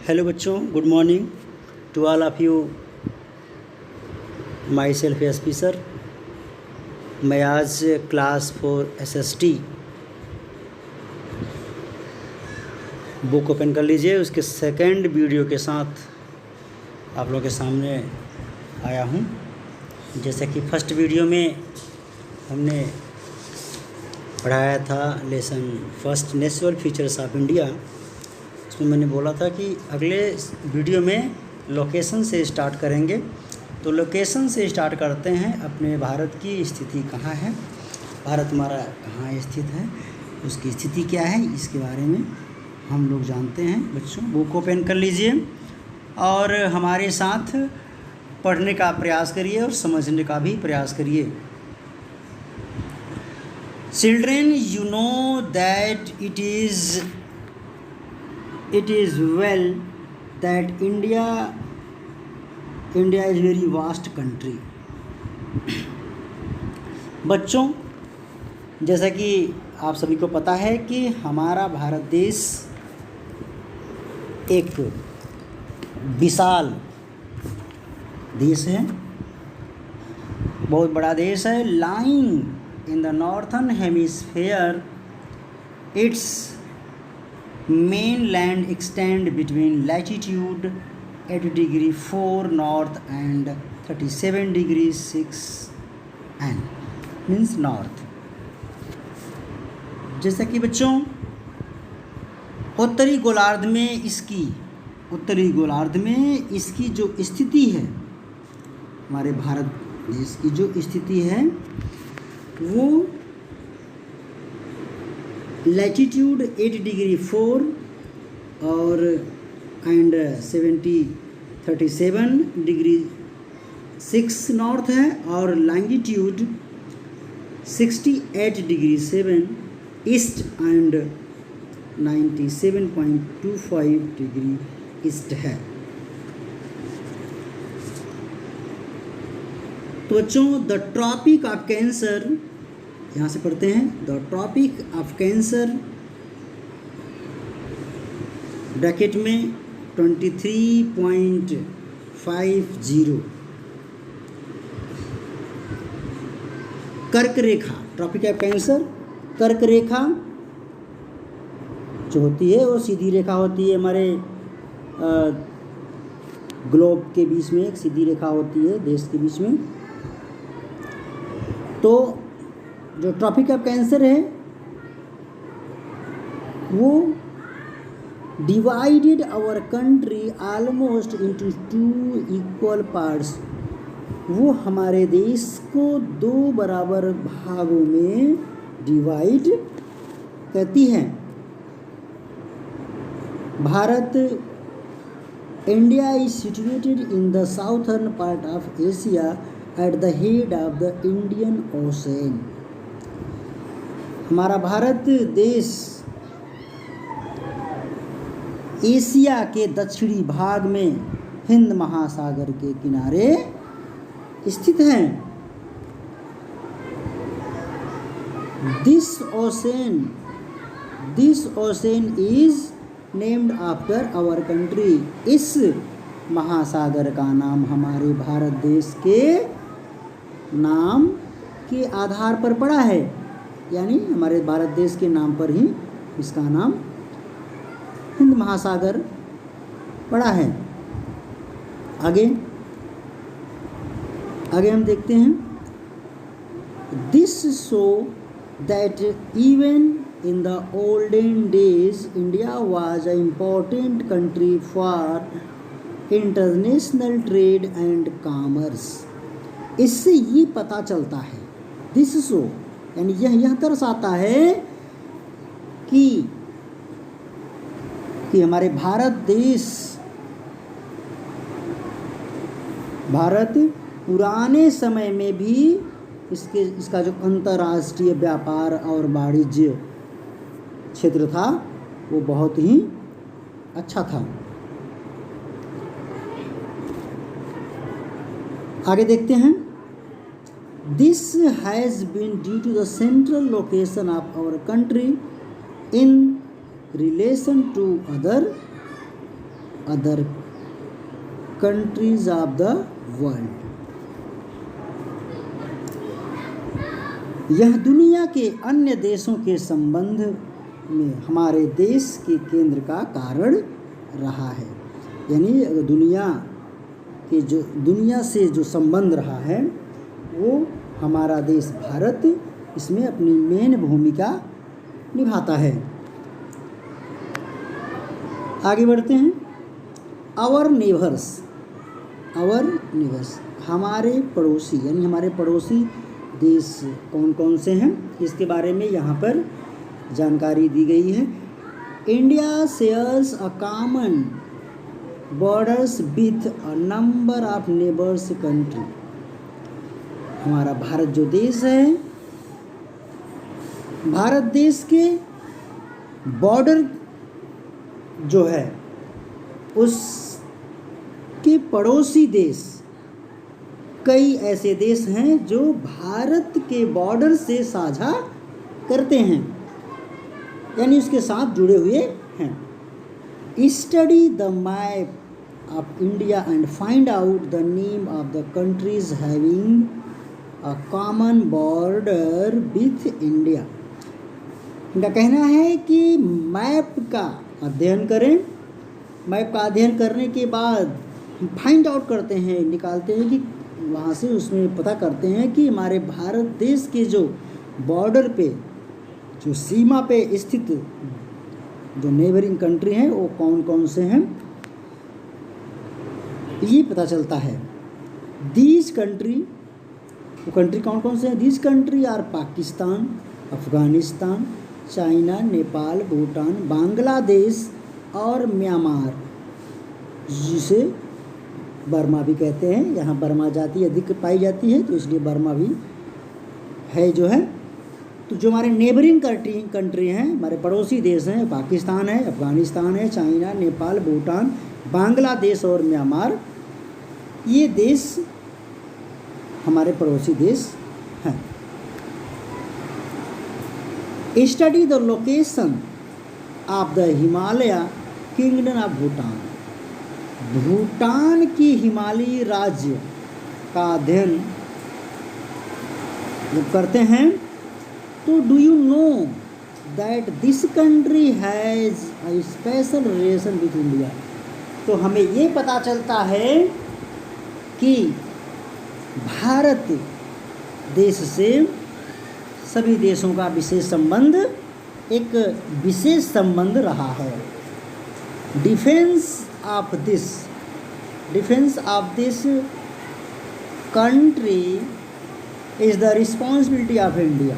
Hello बच्चों, good morning to all of you. Myself SP sir. मैं आज class 4 SST book open कर लीजिए। उसके सेकंड वीडियो के साथ आप लोगों के सामने आया हूँ। जैसे कि फर्स्ट वीडियो में हमने पढ़ाया था lesson first natural features of India. उसमें मैंने बोला था कि अगले वीडियो में लोकेशन से स्टार्ट करेंगे। तो लोकेशन से स्टार्ट करते हैं। अपने भारत की स्थिति कहाँ है, भारत हमारा कहाँ स्थित है, उसकी स्थिति क्या है, इसके बारे में हम लोग जानते हैं। बच्चों बुक ओपन कर लीजिए और हमारे साथ पढ़ने का प्रयास करिए और समझने का भी प्रयास करिए। Children, you know that it is well that India is very vast country। बच्चों, जैसा कि आप सभी को पता है कि हमारा भारत देश एक विशाल देश है, बहुत बड़ा देश है। Lying in the northern hemisphere, it's mainland extend between latitude 80°4 north and 37°6 N means north। जैसा कि बच्चों उत्तरी गोलार्ध में इसकी जो स्थिति है, हमारे भारत देश की जो स्थिति है वो लैटिट्यूड 80°4 और एंड 37°6 नॉर्थ है, और लॉन्गिट्यूड 68°7 ईस्ट एंड 97.25° ईस्ट है। तो बच्चों द ट्रॉपिक ऑफ कैंसर, यहाँ से पढ़ते हैं। The tropic of cancer bracket में 23.50 कर्क रेखा। ट्रॉपिक ऑफ कैंसर कर्क रेखा जो होती है वो सीधी रेखा होती है। हमारे ग्लोब के बीच में एक सीधी रेखा होती है, देश के बीच में। तो जो ट्रॉपिक ऑफ कैंसर है वो divided our country almost into 2 equal parts. वो हमारे देश को 2 बराबर भागों में डिवाइड करती है। Bharat, India is situated in the southern part of Asia at the head of the Indian ocean. हमारा भारत देश एशिया के दक्षिणी भाग में हिंद महासागर के किनारे स्थित है। This ocean is named after our country. इस महासागर का नाम हमारे भारत देश के नाम के आधार पर पड़ा है, यानी हमारे भारत देश के नाम पर ही इसका नाम हिंद महासागर पड़ा है। आगे हम देखते हैं। This show that even in the olden days India was a important country for international trade and commerce. इससे ये पता चलता है, दिस शो यानी यह दर्शाता है कि हमारे भारत पुराने समय में भी इसका जो अंतर्राष्ट्रीय व्यापार और वाणिज्य क्षेत्र था वो बहुत ही अच्छा था। आगे देखते हैं। This has been due to the central location of our country in relation to other other countries of the world. यह दुनिया के अन्य देशों के संबंध में हमारे देश के केंद्र का कारण रहा है। यानी दुनिया से जो संबंध रहा है वो हमारा देश भारत इसमें अपनी मेन भूमिका निभाता है। आगे बढ़ते हैं। आवर नेबर्स, हमारे पड़ोसी, यानी हमारे पड़ोसी देश कौन कौन से हैं, इसके बारे में यहाँ पर जानकारी दी गई है। India shares a common borders with a number of neighbours country. हमारा भारत जो देश है, भारत देश के बॉर्डर जो है उसके पड़ोसी देश कई ऐसे देश हैं जो भारत के बॉर्डर से साझा करते हैं, यानी उसके साथ जुड़े हुए हैं। Study the map of India and find out the name of the countries having a common border with India. इनका कहना है कि मैप का अध्ययन करें। मैप का अध्ययन करने के बाद हम फाइंड आउट करते हैं, निकालते हैं कि वहाँ से उसमें पता करते हैं कि हमारे भारत देश के जो बॉर्डर पे, जो सीमा पे स्थित जो नेबरिंग कंट्री हैं वो कौन कौन से हैं, ये पता चलता है। दीज कंट्री, वो कंट्री कौन कौन से हैं? These country are Pakistan, Afghanistan, China, Nepal, Bhutan, Bangladesh और म्यांमार, जिसे बर्मा भी कहते हैं। यहाँ बर्मा जाति अधिक पाई जाती है तो इसलिए बर्मा भी है जो है। तो जो हमारे नेबरिंग कंट्री हैं, हमारे पड़ोसी देश हैं, पाकिस्तान है, अफ़गानिस्तान है, चाइना, नेपाल, भूटान, बांग्लादेश और म्यांमार, ये देश हमारे पड़ोसी देश हैं। Study the location of the Himalaya kingdom of Bhutan. Bhutan की हिमालयी राज्य का अध्ययन जब करते हैं तो do you know that this country has a special relation with India. तो हमें ये पता चलता है कि भारत देश से सभी देशों का विशेष संबंध, एक विशेष संबंध रहा है। Defence of this country is the responsibility of India.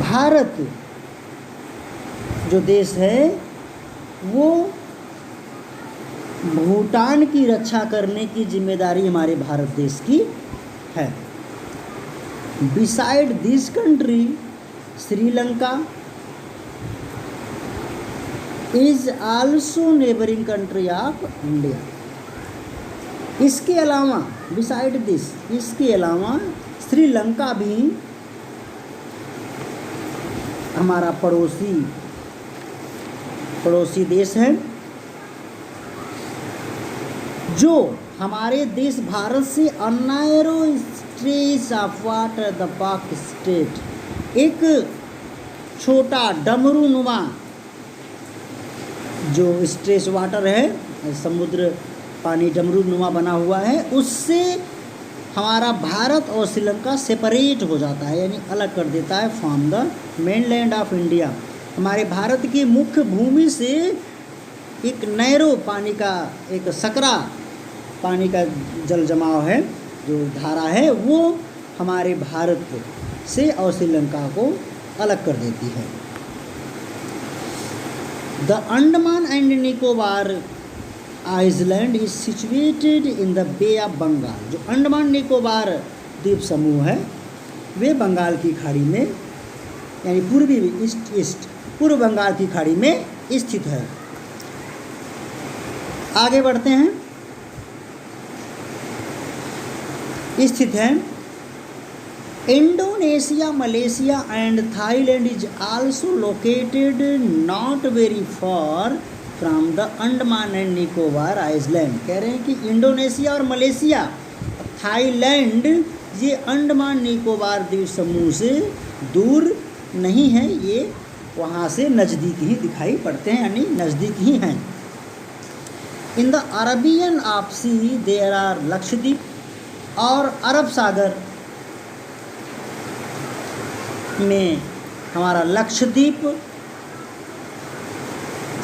Bharat जो देश है वो भूटान की रक्षा करने की जिम्मेदारी हमारे भारत देश की है। Beside this country Sri Lanka is also neighbouring country of India. इसके अलावा बिसाइड दिस, इसके अलावा श्रीलंका भी हमारा पड़ोसी देश है, जो हमारे देश भारत से अनैरो स्ट्रेच ऑफ वाटर द पाक स्टेट, एक छोटा डमरू नुमा जो स्ट्रेच वाटर है, समुद्र पानी डमरू नुमा बना हुआ है, उससे हमारा भारत और श्रीलंका सेपरेट हो जाता है, यानी अलग कर देता है from the mainland of India. हमारे भारत की मुख्य भूमि से एक नैरो पानी का, एक सकरा पानी का जल जमाव है, जो धारा है, वो हमारे भारत से और श्रीलंका को अलग कर देती है। The Andaman and Nicobar island is situated in the Bay of Bengal. जो अंडमान निकोबार द्वीप समूह है वे बंगाल की खाड़ी में, यानी पूर्व बंगाल की खाड़ी में स्थित है। आगे बढ़ते हैं। स्थित है Indonesia, Malaysia and Thailand is also located not very far from the Andaman and Nicobar Island। कह रहे हैं कि इंडोनेशिया और मलेशिया, थाईलैंड ये अंडमान निकोबार द्वीप समूह से दूर नहीं है, ये वहाँ से नज़दीक ही दिखाई पड़ते हैं, यानी नज़दीक ही हैं। In the Arabian of sea there are Lakshadweep, और अरब सागर में हमारा लक्षद्वीप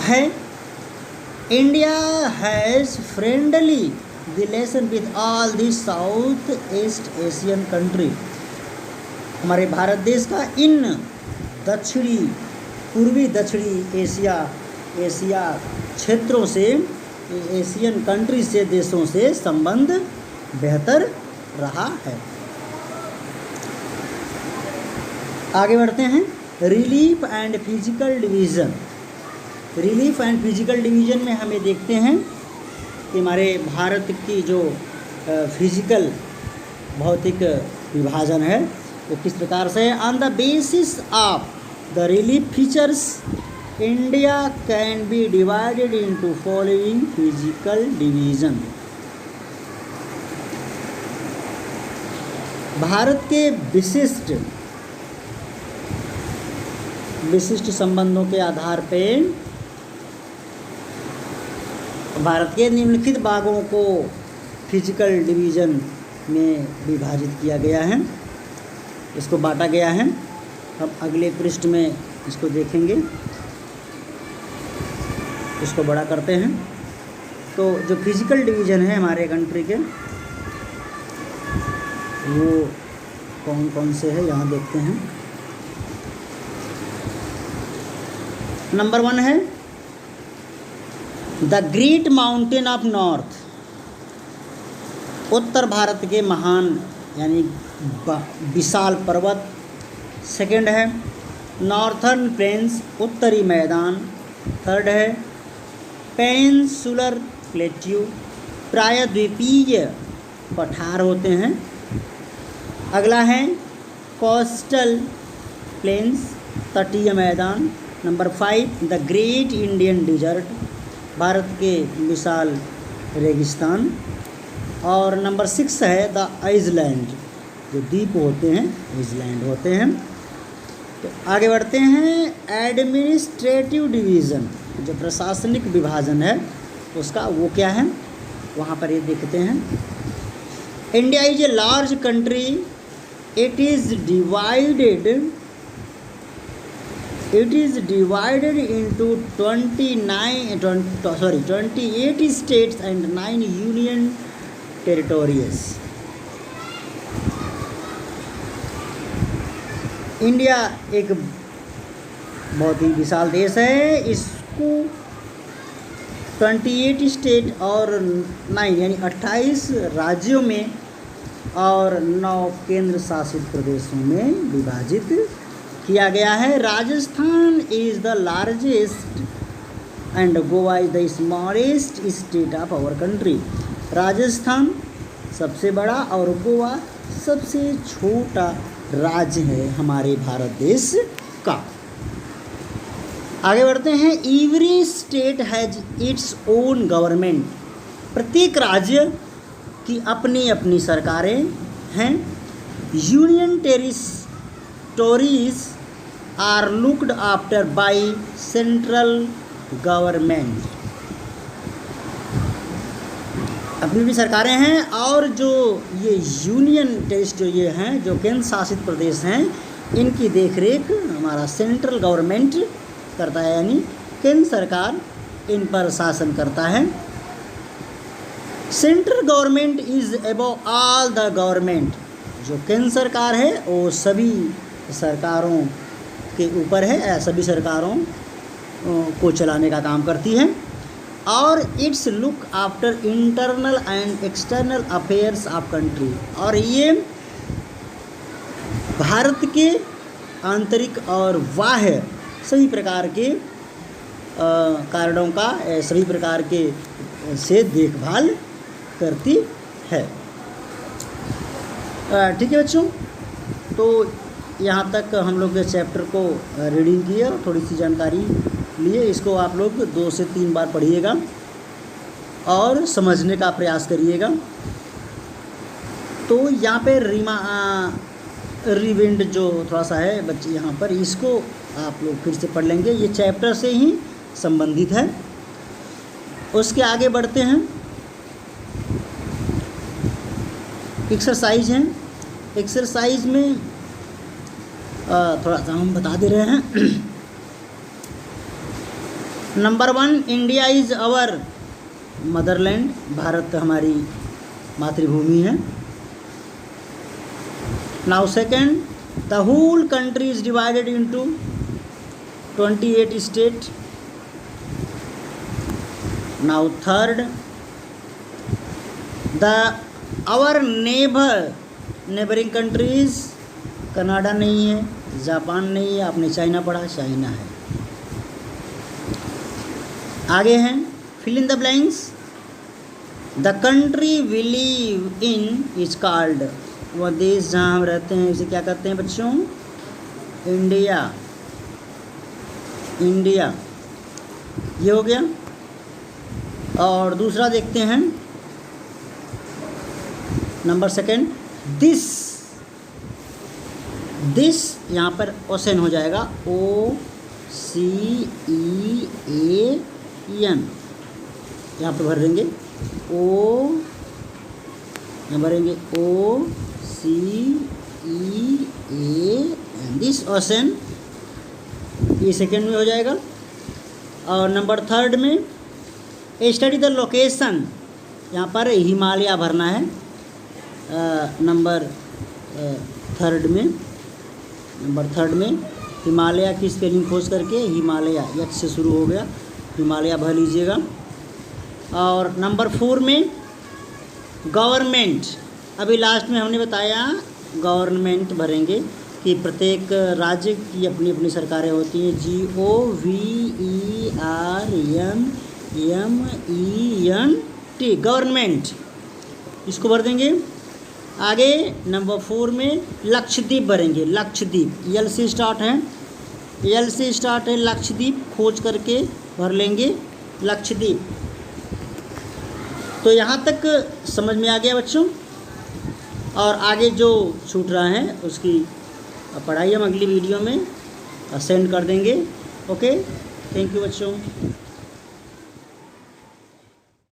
है। India has friendly relation with all the South East Asian country. हमारे भारत देश का इन दक्षिणी पूर्वी दक्षिणी एशिया क्षेत्रों से, एशियन कंट्री से, देशों से संबंध बेहतर रहा है। आगे बढ़ते हैं। Relief and physical division. Relief and physical division में हमें देखते हैं कि हमारे भारत की जो फिजिकल भौतिक विभाजन है वो किस प्रकार से है। On the basis of the relief features India can be divided into following physical division. Bharat के विशिष्ट संबंधों के आधार पे भारत के निम्नलिखित भागों को फिजिकल डिवीज़न में विभाजित किया गया है, इसको बांटा गया है। हम अगले पृष्ठ में इसको देखेंगे, इसको बड़ा करते हैं। तो जो फिजिकल डिवीज़न है हमारे कंट्री के, वो कौन कौन से है यहाँ देखते हैं। नंबर 1 है the great mountain of north, उत्तर भारत के महान यानी विशाल पर्वत। सेकंड है नॉर्थर्न प्लेन्स, उत्तरी मैदान। थर्ड है पेनिनसुलर प्लेट्यू, प्रायद्वीपीय पठार होते हैं। अगला है कोस्टल प्लेन्स, तटीय मैदान। Number 5 the great Indian desert, Bharat के विशाल रेगिस्तान। और नंबर 6 है द आइसलैंड, जो द्वीप होते हैं आइसलैंड होते हैं। तो आगे बढ़ते हैं। एडमिनिस्ट्रेटिव डिवीज़न, जो प्रशासनिक विभाजन है उसका, वो क्या है वहाँ पर ये देखते हैं। India is a large country, it is divided into 28 states and 9 union territories। India एक बहुत ही विशाल देश है, इसको 28 स्टेट और 9 यानी 28 राज्यों में और 9 केंद्र शासित प्रदेशों में विभाजित किया गया है। Rajasthan is the largest and Goa is the smallest state of our country. Rajasthan सबसे बड़ा और गोवा सबसे छोटा राज्य है हमारे भारत देश का। आगे बढ़ते हैं। Every state has its own government, प्रत्येक राज्य की अपनी अपनी सरकारें हैं। Union territories are looked after by central government, अपनी भी सरकारें हैं। और जो ये यूनियन टेरिटरी जो ये हैं, जो केंद्र शासित प्रदेश हैं, इनकी देखरेख हमारा सेंट्रल गवर्नमेंट करता है, यानी केंद्र सरकार इन पर शासन करता है। Central government is above all the government, जो केंद्र सरकार है वो सभी सरकारों के ऊपर है, सभी सरकारों को चलाने का काम करती है। और it's look after internal and external affairs of country, और ये भारत के आंतरिक और बाह्य सभी प्रकार के कारणों का, सभी प्रकार के से देखभाल करती है। ठीक है बच्चों, तो यहाँ तक हम लोग चैप्टर को रीडिंग किए और थोड़ी सी जानकारी लिए। इसको आप लोग 2 से 3 बार पढ़िएगा और समझने का प्रयास करिएगा। तो यहाँ पे रिविंड जो थोड़ा सा है बच्चे, यहाँ पर इसको आप लोग फिर से पढ़ लेंगे, ये चैप्टर से ही संबंधित है। उसके आगे बढ़ते हैं। एक्सरसाइज हैं। एक्सरसाइज में थोड़ा सा हम बता दे रहे हैं। Number 1, India is our motherland, Bharat हमारी मातृभूमि है। Now second, the whole country is divided into 28 state. Now third, our neighbouring countries, Canada नहीं है, जापान नहीं है, आपने चाइना पढ़ा, चाइना है। आगे हैं, fill in the blanks. The country we live in is called, वह देश जहाँ हम रहते हैं उसे क्या कहते हैं बच्चों? इंडिया। इंडिया, ये हो गया। और दूसरा देखते हैं, नंबर सेकेंड, दिस यहाँ पर ओशन हो जाएगा, OCEAN, यहाँ पर भर देंगे यहाँ भरेंगे OCEAN, दिस ओशन, ये सेकेंड में हो जाएगा। और नंबर थर्ड में, स्टडी द लोकेशन, यहाँ पर हिमालय भरना है। नंबर थर्ड में हिमालय की स्पेलिंग खोज करके, हिमालय H से शुरू हो गया, हिमालय भर लीजिएगा। और नंबर 4 में गवर्नमेंट, अभी लास्ट में हमने बताया गवर्नमेंट भरेंगे कि प्रत्येक राज्य की अपनी अपनी सरकारें होती हैं। GOVERNMENT, गवर्नमेंट, इसको भर देंगे। आगे नंबर 4 में लक्षद्वीप भरेंगे, लक्षद्वीप, L से स्टार्ट है, लक्षद्वीप, खोज करके भर लेंगे लक्षद्वीप। तो यहाँ तक समझ में आ गया बच्चों। और आगे जो छूट रहा है उसकी पढ़ाई हम अगली वीडियो में सेंड कर देंगे। ओके, थैंक यू बच्चों।